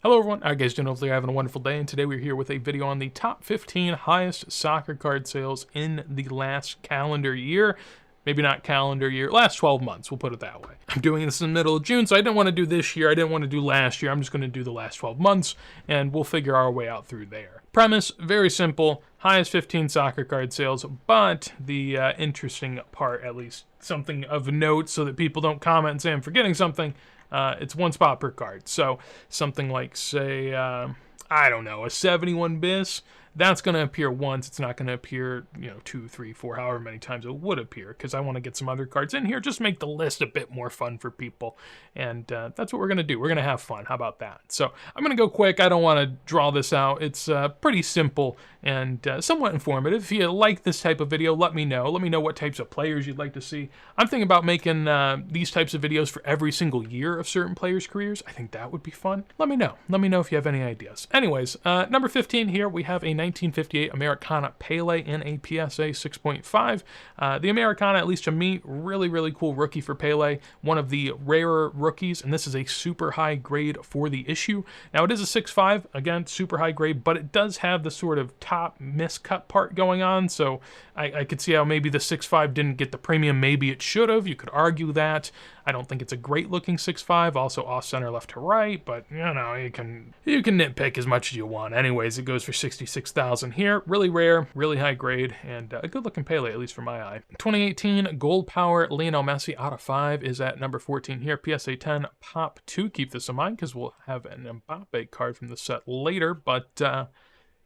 Hello everyone, how you guys doing? Hopefully you're having a wonderful day, and today we're here with a video on the top 15 highest soccer card sales in the last calendar year. Maybe not calendar year, last 12 months, we'll put it that way. I'm doing this in the middle of June, so I didn't want to do this year, I didn't want to do last year, I'm just going to do the last 12 months, and we'll figure our way out through there. Premise, very simple, highest 15 soccer card sales, but the interesting part, at least something of note so that people don't comment and say I'm forgetting something, it's one spot per card. So something like, say, I don't know, a 71 bis, that's going to appear once. It's not going to appear, 2, 3, 4, however many times it would appear, because I want to get some other cards in here, just make the list a bit more fun for people. And that's what we're going to do. We're going to have fun. How about that? So I'm going to go quick. I don't want to draw this out. It's pretty simple and somewhat informative. If you like this type of video, let me know. Let me know what types of players you'd like to see. I'm thinking about making these types of videos for every single year of certain players' careers. I think that would be fun. Let me know. Let me know if you have any ideas. Anyways, number 15 here, we have a 1958 Americana Pele in a PSA 6.5. The Americana, at least to me, really cool rookie for Pele. One of the rarer rookies, and this is a super high grade for the issue. Now, it is a 6.5, again, super high grade, but it does have the sort of top miscut part going on, so I could see how maybe the 6.5 didn't get the premium. Maybe it should have. You could argue that. I don't think it's a great looking 6.5, also off center left to right, but you can nitpick as much as you want. Anyways, it goes for 66,000 here. Really rare, really high grade, and a good looking Pele, at least for my eye. 2018 Gold Power Lionel Messi out of 5 is at number 14 here. PSA 10 Pop 2. Keep this in mind because we'll have an Mbappe card from the set later, but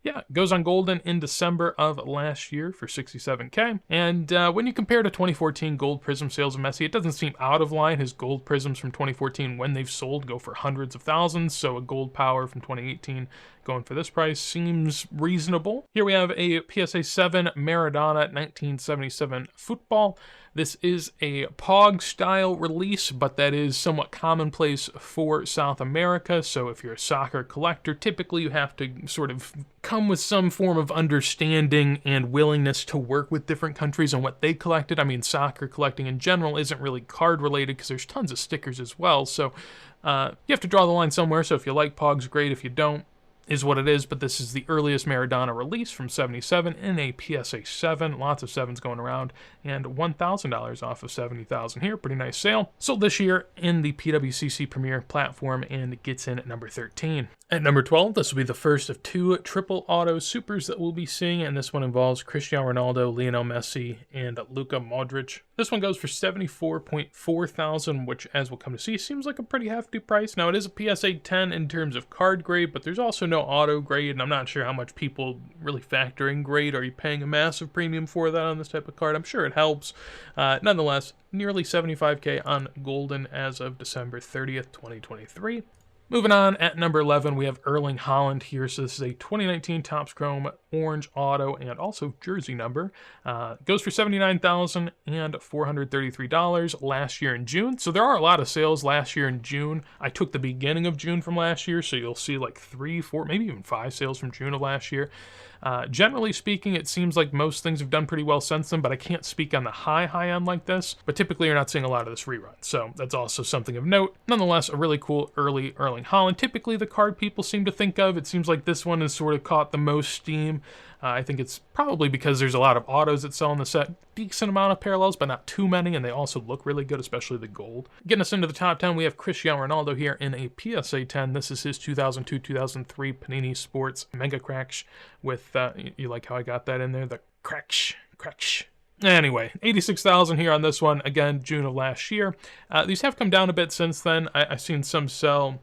yeah, it goes on Golden in December of last year for 67K. And when you compare to 2014 Gold Prism sales of Messi, it doesn't seem out of line. His Gold Prisms from 2014, when they've sold, go for hundreds of thousands. So a Gold Power from 2018 going for this price seems reasonable. Here we have a PSA 7 Maradona 1977 football. This is a POG style release, but that is somewhat commonplace for South America. So if you're a soccer collector, typically you have to sort of come with some form of understanding and willingness to work with different countries on what they collected. I mean, soccer collecting in general isn't really card related because there's tons of stickers as well. So you have to draw the line somewhere. So if you like POGs, great. If you don't, is what it is, but this is the earliest Maradona release from 77 in a PSA 7. Lots of 7s going around, and $1,000 off of 70,000 here. Pretty nice sale. Sold this year in the PWCC Premier platform and gets in at number 13. At number 12, this will be the first of 2 triple auto supers that we'll be seeing, and this one involves Cristiano Ronaldo, Lionel Messi, and Luka Modric. This one goes for 74.4 thousand, which, as we'll come to see, seems like a pretty hefty price. Now, it is a PSA 10 in terms of card grade, but there's also no auto grade, and I'm not sure how much people really factor in grade. Are you paying a massive premium for that on this type of card? I'm sure it helps. Nonetheless, nearly 75K on Golden as of December 30th, 2023. Moving on, at number 11, we have Erling Haaland here. So this is a 2019 Topps Chrome orange auto and also jersey number. Goes for $79,433 last year in June. So there are a lot of sales last year in June. I took the beginning of June from last year, so you'll see like 3, 4, maybe even 5 sales from June of last year. Generally speaking, it seems like most things have done pretty well since then, but I can't speak on the high end like this. But typically you're not seeing a lot of this rerun, so that's also something of note. Nonetheless, a really cool early Erling Haaland. Typically the card people seem to think of, it seems like this one has sort of caught the most steam. I think it's probably because there's a lot of autos that sell in the set, decent amount of parallels, but not too many, and they also look really good, especially the gold. Getting us into the top 10, we have Cristiano Ronaldo here in a PSA 10. This is his 2002-2003 Panini Sports Mega Cracks with, you like how I got that in there? The cracks. Anyway, 86,000 here on this one. Again, June of last year. These have come down a bit since then. I've seen some sell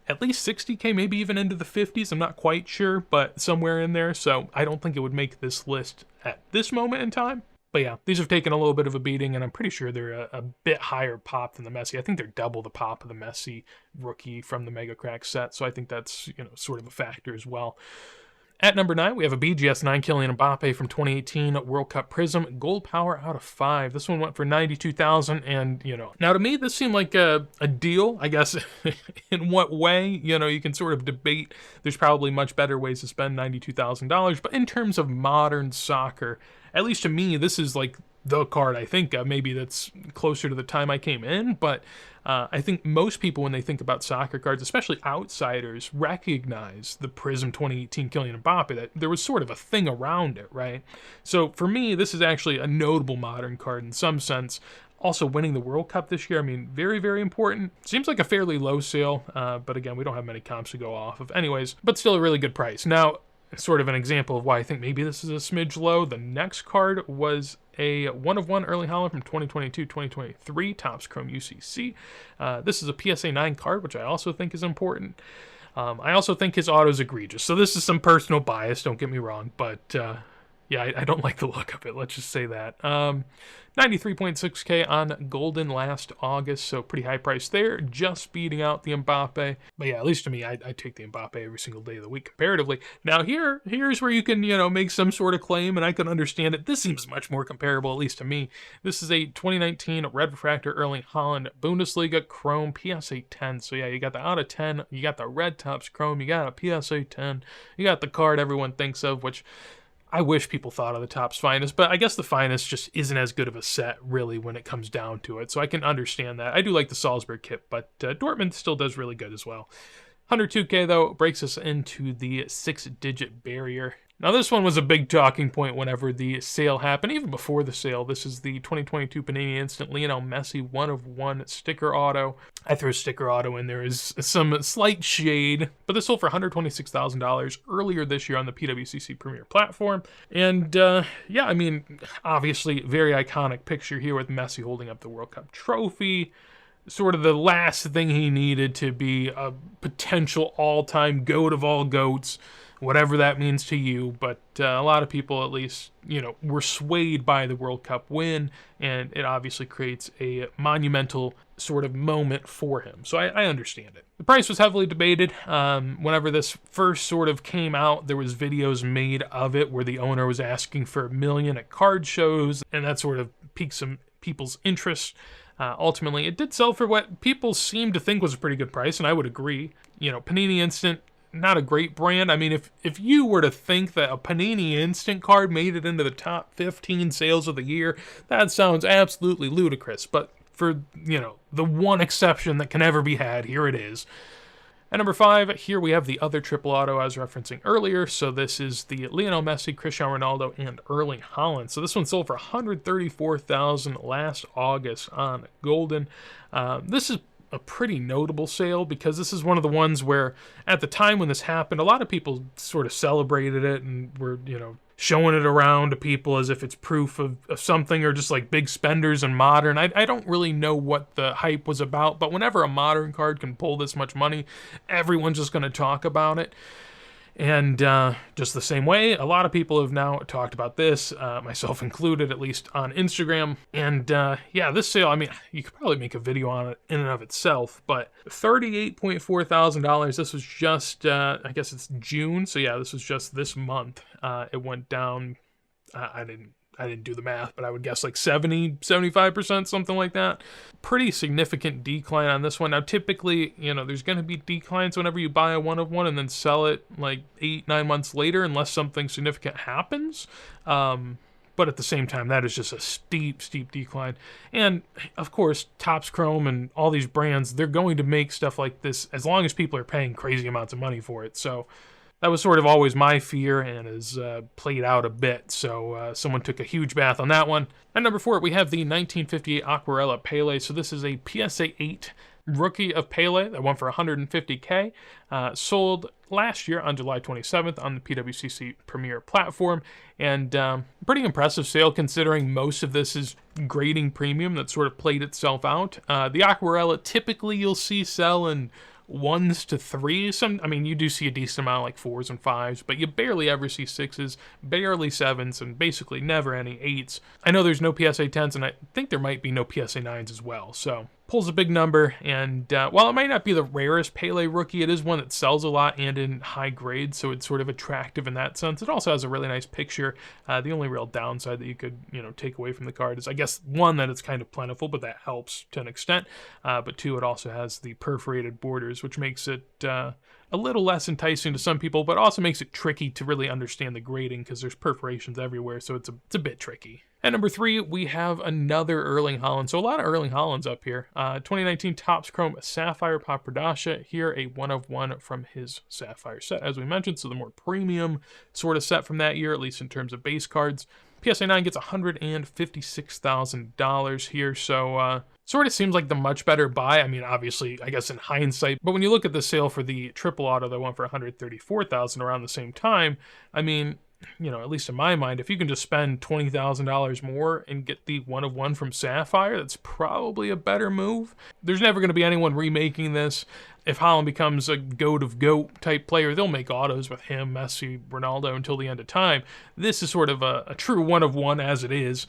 at least 60K, maybe even into the 50s. I'm not quite sure, but somewhere in there. So I don't think it would make this list at this moment in time. But yeah, these have taken a little bit of a beating, and I'm pretty sure they're a bit higher pop than the Messi. I think they're double the pop of the Messi rookie from the Mega Crack set. So I think that's, sort of a factor as well. At number 9, we have a BGS 9 Kylian Mbappe from 2018 World Cup Prism Gold Power out of 5. This one went for 92,000, and now to me this seemed like a deal, I guess. In what way? You can sort of debate. There's probably much better ways to spend $92,000, but in terms of modern soccer, at least to me, this is like the card I think of. Maybe that's closer to the time I came in, but I think most people, when they think about soccer cards, especially outsiders, recognize the Prism 2018 Kylian Mbappe, that there was sort of a thing around it, right? So for me, this is actually a notable modern card in some sense. Also, winning the World Cup this year, I mean, very, very important. Seems like a fairly low sale, but again, we don't have many comps to go off of anyways, but still a really good price. Now, sort of an example of why I think maybe this is a smidge low, the next card was a 1/1 Erling Haaland from 2022-2023, Topps Chrome UCC. This is a PSA 9 card, which I also think is important. I also think his auto is egregious. So this is some personal bias, don't get me wrong, but yeah, I don't like the look of it, let's just say that. 93.6K on Golden last August, so pretty high price there, just beating out the Mbappe. But yeah, at least to me, I take the Mbappe every single day of the week comparatively. Now here's where you can, make some sort of claim, and I can understand it. This seems much more comparable, at least to me. This is a 2019 Red Refractor Erling Haaland Bundesliga Chrome PSA 10. So yeah, you got the out of 10, you got the red Topps Chrome, you got a PSA 10, you got the card everyone thinks of, which I wish people thought of the Topps Finest, but I guess the Finest just isn't as good of a set, really, when it comes down to it. So I can understand that. I do like the Salzburg kit, but Dortmund still does really good as well. 102K, though, breaks us into the 6-digit barrier. Now, this one was a big talking point whenever the sale happened, even before the sale. This is the 2022 Panini Instant Lionel Messi 1/1 sticker auto. I threw sticker auto in there as some slight shade, but this sold for $126,000 earlier this year on the PWCC Premier platform. And yeah, I mean, obviously, very iconic picture here with Messi holding up the World Cup trophy. Sort of the last thing he needed to be a potential all-time GOAT of all GOATs, whatever that means to you. But a lot of people, at least, were swayed by the World Cup win, and it obviously creates a monumental sort of moment for him. So I understand it. The price was heavily debated. Whenever this first sort of came out, there was videos made of it where the owner was asking for $1 million at card shows, and that sort of piqued some people's interest. Ultimately, it did sell for what people seemed to think was a pretty good price, and I would agree. Panini Instant, not a great brand. I mean, if you were to think that a Panini Instant card made it into the top 15 sales of the year, that sounds absolutely ludicrous. But for, the one exception that can ever be had, here it is. At number 5, here we have the other triple auto I was referencing earlier. So this is the Lionel Messi, Cristiano Ronaldo, and Erling Haaland. So this one sold for $134,000 last August on Golden. This is a pretty notable sale because this is one of the ones where at the time when this happened, a lot of people sort of celebrated it and were, showing it around to people as if it's proof of something, or just like big spenders and modern. I don't really know what the hype was about, but whenever a modern card can pull this much money, everyone's just going to talk about it. And just the same way, a lot of people have now talked about this, myself included, at least on Instagram. And yeah, this sale, I mean, you could probably make a video on it in and of itself, but $38.4 thousand. This was just, I guess it's June. So yeah, this was just this month. It went down, I didn't do the math, but I would guess like 75%, something like that. Pretty significant decline on this one. Now, typically, there's going to be declines whenever you buy a 1/1 and then sell it like 8-9 months later, unless something significant happens. But at the same time, that is just a steep decline. And of course, Topps Chrome and all these brands, they're going to make stuff like this as long as people are paying crazy amounts of money for it. So that was sort of always my fear and has played out a bit. So someone took a huge bath on that one. At number 4, we have the 1958 Aquarella Pele. So this is a PSA 8 rookie of Pele that went for $150K. Sold last year on July 27th on the PWCC Premier platform. And pretty impressive sale considering most of this is grading premium that sort of played itself out. The Aquarella typically you'll see sell in 1s to 3s. I mean, you do see a decent amount like 4s and 5s, but you barely ever see 6s, barely 7s, and basically never any 8s. I know there's no PSA 10s, and I think there might be no PSA 9s as well. So pulls a big number, and while it might not be the rarest Pele rookie, it is one that sells a lot and in high grades, so it's sort of attractive in that sense. It also has a really nice picture. The only real downside that you could, take away from the card is, I guess, one, that it's kind of plentiful, but that helps to an extent. But two, it also has the perforated borders, which makes it a little less enticing to some people, but also makes it tricky to really understand the grading because there's perforations everywhere, so it's a bit tricky. At number 3, we have another Erling Haaland. So a lot of Erling Haalands up here. 2019 Topps Chrome Sapphire Papadasha. Here, a 1/1 from his Sapphire set, as we mentioned. So the more premium sort of set from that year, at least in terms of base cards. PSA 9 gets $156,000 here. So sort of seems like the much better buy. I mean, obviously, I guess in hindsight. But when you look at the sale for the triple auto that went for $134,000 around the same time, I mean, you know, at least in my mind, if you can just spend $20,000 more and get the 1/1 from Sapphire, that's probably a better move. There's never going to be anyone remaking this. If Haaland becomes a GOAT of GOAT type player, they'll make autos with him, Messi, Ronaldo until the end of time. This is sort of a true 1/1 as it is.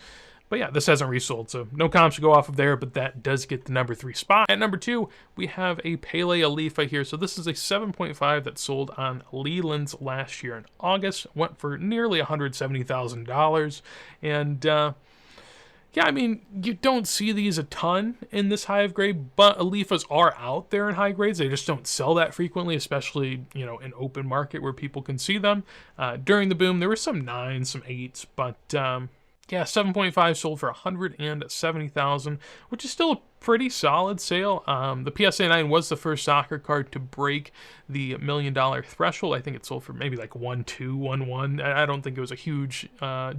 But yeah, this hasn't resold, so no comps to go off of there, but that does get the number 3 spot. At number 2, we have a Pele Alifa here. So this is a 7.5 that sold on Leland's last year in August. Went for nearly $170,000. And yeah, I mean, you don't see these a ton in this high of grade, but Alifas are out there in high grades. They just don't sell that frequently, especially, you know, in open market where people can see them. During the boom, there were some 9s, some 8s, but yeah, 7.5 sold for $170,000, which is still a pretty solid sale. The PSA 9 was the first soccer card to break the $1 million threshold. I think it sold for maybe like 1.2, 1.1. I don't think it was a huge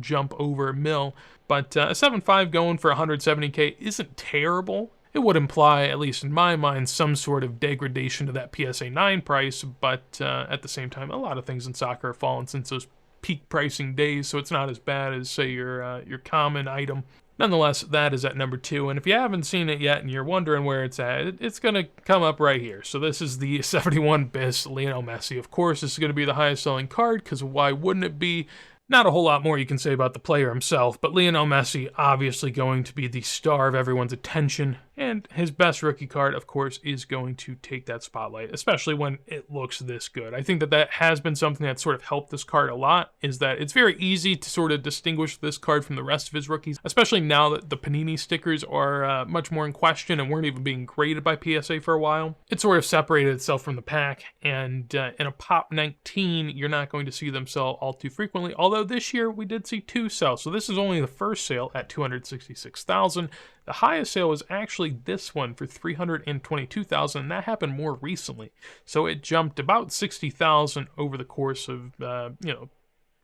jump over a mil, but a 7.5 going for $170K isn't terrible. It would imply, at least in my mind, some sort of degradation to that PSA 9 price, but at the same time, a lot of things in soccer have fallen since those peak pricing days, so it's not as bad as, say, your common item. Nonetheless, that is at number 2, and if you haven't seen it yet and you're wondering where it's at, it's going to come up right here. So this is the 71 bis Lionel Messi. Of course, this is going to be the highest selling card, because why wouldn't it be? Not a whole lot more you can say about the player himself, but Lionel Messi obviously going to be the star of everyone's attention, and his best rookie card, of course, is going to take that spotlight, especially when it looks this good. I think that has been something that sort of helped this card a lot, is that it's very easy to sort of distinguish this card from the rest of his rookies, especially now that the Panini stickers are much more in question and weren't even being graded by PSA for a while. It sort of separated itself from the pack, and in a Pop 19, you're not going to see them sell all too frequently, although this year we did see 2 sell, so this is only the first sale at $266,000. The highest sale was actually this one for $322,000, and that happened more recently. So it jumped about $60,000 over the course of,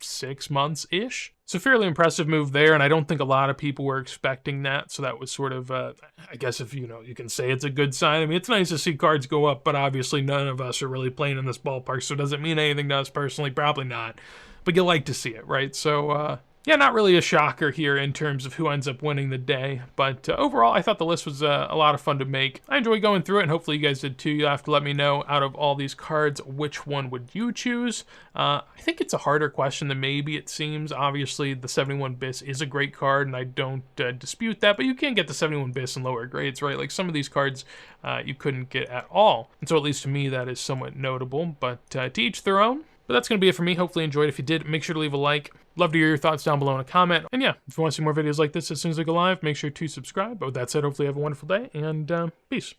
6 months-ish. So fairly impressive move there, and I don't think a lot of people were expecting that. So that was sort of, I guess if, you can say it's a good sign. I mean, it's nice to see cards go up, but obviously none of us are really playing in this ballpark, so does it mean anything to us personally? Probably not. But you like to see it, right? So, yeah, not really a shocker here in terms of who ends up winning the day, but overall, I thought the list was a lot of fun to make. I enjoyed going through it, and hopefully you guys did too. You'll have to let me know, out of all these cards, which one would you choose? I think it's a harder question than maybe it seems. Obviously, the 71 bis is a great card, and I don't dispute that, but you can't get the 71 bis in lower grades, right? Like, some of these cards you couldn't get at all, and so at least to me, that is somewhat notable, but to each their own. But that's going to be it for me. Hopefully you enjoyed. If you did, make sure to leave a like. Love to hear your thoughts down below in a comment. And yeah, if you want to see more videos like this as soon as they go live, make sure to subscribe. But with that said, hopefully you have a wonderful day, and peace.